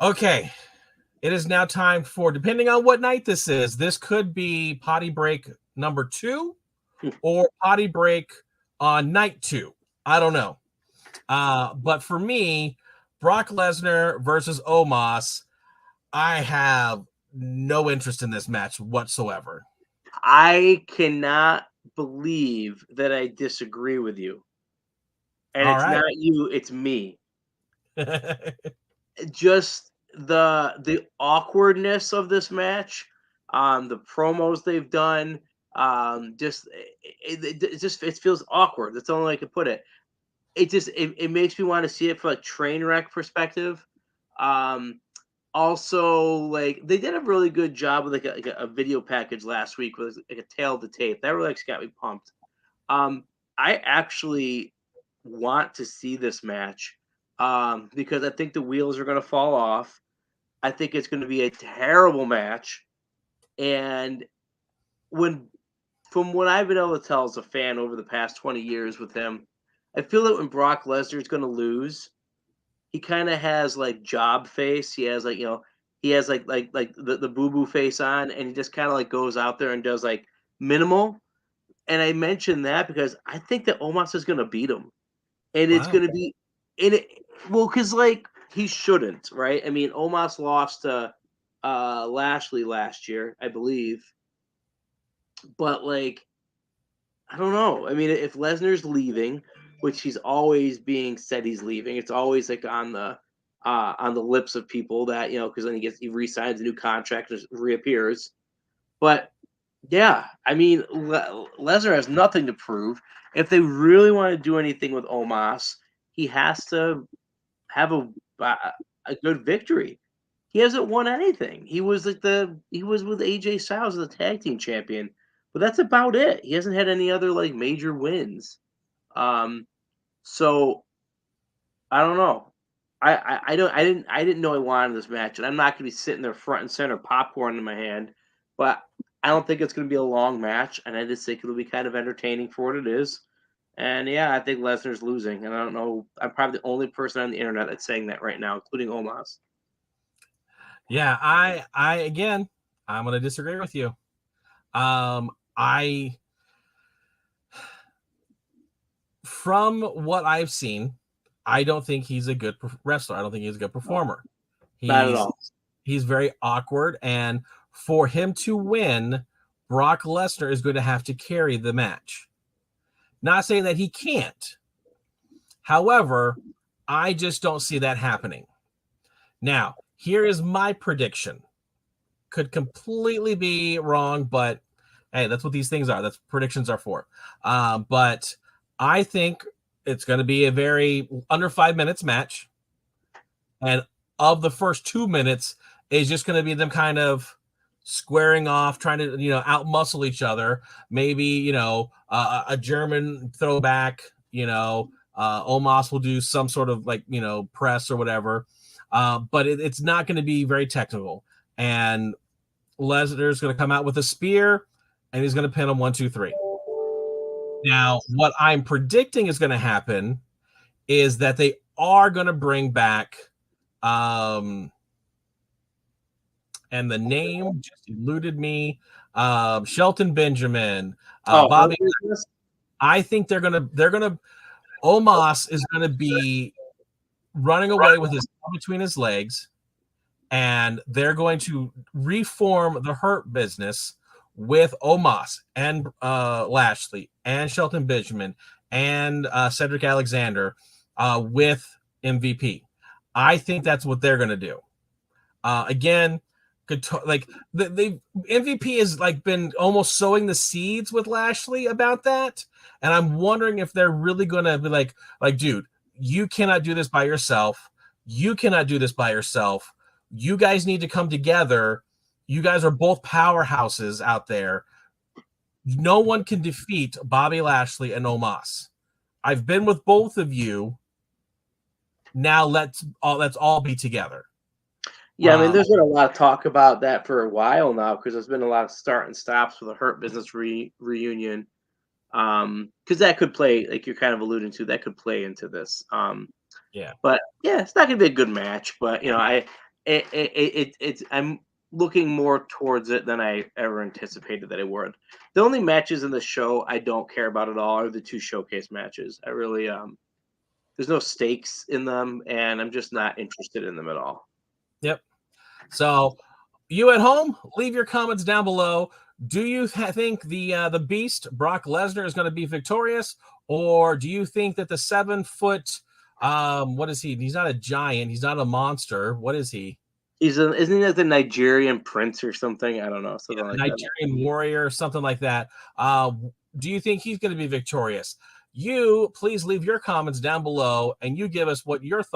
Okay. It is now time for, depending on what night this could be potty break number 2 or potty break on night 2. I don't know. But for me, Brock Lesnar versus Omos, I have no interest in this match whatsoever. I cannot believe that I disagree with you. And All it's right. not you, it's me. Just the awkwardness of this match, the promos they've done, it feels awkward. That's the only way I could put it. It makes me want to see it for like train wreck perspective. Um, Also, like they did a really good job with like a video package last week with like a tail of the tape. That really got me pumped. I actually want to see this match because I think the wheels are going to fall off. I think it's going to be a terrible match. And when, from what I've been able to tell as a fan over the past 20 years with him, I feel that when Brock Lesnar is going to lose, he kind of has like job face. He has like he has like the boo boo face on, and he just kind of like goes out there and does like minimal. And I mentioned that because I think that Omos is going to beat him, and it's Wow. going to be in it. Well, because like he shouldn't, right? I mean, Omos lost to Lashley last year, I believe, but like I don't know. I mean, if Lesnar's leaving, which he's always being said he's leaving, it's always like on the lips of people that because then he re-signs a new contract and reappears. But yeah, I mean, Lesnar has nothing to prove. If they really want to do anything with Omos, he has to have a good victory. He hasn't won anything. He was with AJ Styles as the tag team champion, but that's about it. He hasn't had any other like major wins. Um, so I don't know. I didn't know I wanted this match, and I'm not gonna be sitting there front and center, popcorn in my hand. But I don't think it's gonna be a long match, and I just think it'll be kind of entertaining for what it is. And yeah, I think Lesnar's losing, and I don't know. I'm probably the only person on the internet that's saying that right now, including Omos. Yeah, I again, I'm going to disagree with you. I From what I've seen, I don't think he's a good wrestler. I don't think he's a good No, performer. not at He's all. he's very awkward, and for him to win, Brock Lesnar is going to have to carry the match. Not saying that he can't. However, I just don't see that happening. Now, here is my prediction. Could completely be wrong, but hey, that's what these things are. That's what predictions are for. But I think it's going to be a very under 5 minutes match, and of the first 2 minutes is just going to be them kind of squaring off, trying to out muscle each other. Maybe a German throwback. Omos will do some sort of like press or whatever, but it's not going to be very technical. And Lesnar's going to come out with a spear, and he's going to pin him 1, 2, 3. Now, what I'm predicting is going to happen is that they are going to bring back, and the name just eluded me, Shelton Benjamin, Oh, Hurt Bobby. Business? I think Omos is going to be running away with his tail between his legs, and they're going to reform the Hurt Business with Omos and Lashley and Shelton Benjamin and Cedric Alexander with MVP. I think that's what they're going to do. Again, they MVP has like been almost sowing the seeds with Lashley about that, and I'm wondering if they're really going to be like, dude, you cannot do this by yourself. You cannot do this by yourself. You guys need to come together. You guys are both powerhouses out there. No one can defeat Bobby Lashley and Omos. I've been with both of you. Now let's all be togetger. Yeah, I mean, there's been a lot of talk about that for a while now because there's been a lot of start and stops for the Hurt Business reunion. Because that could play, like you're kind of alluding to, that could play into this. Yeah. But yeah, it's not gonna be a good match. But it's I'm looking more towards it than I ever anticipated that it would. The only matches in the show I don't care about at all are the 2 showcase matches. I really there's no stakes in them, and I'm just not interested in them at all. Yep. So, you at home, leave your comments down below. Do you think the Beast Brock Lesnar is going to be victorious, or do you think that the 7-foot what is he? He's not a giant. He's not a monster. What is he? Isn't he like the Nigerian prince or something? I don't know, something like that. Nigerian warrior or something like that. Do you think he's going to be victorious? You please leave your comments down below, and you give us what your thoughts.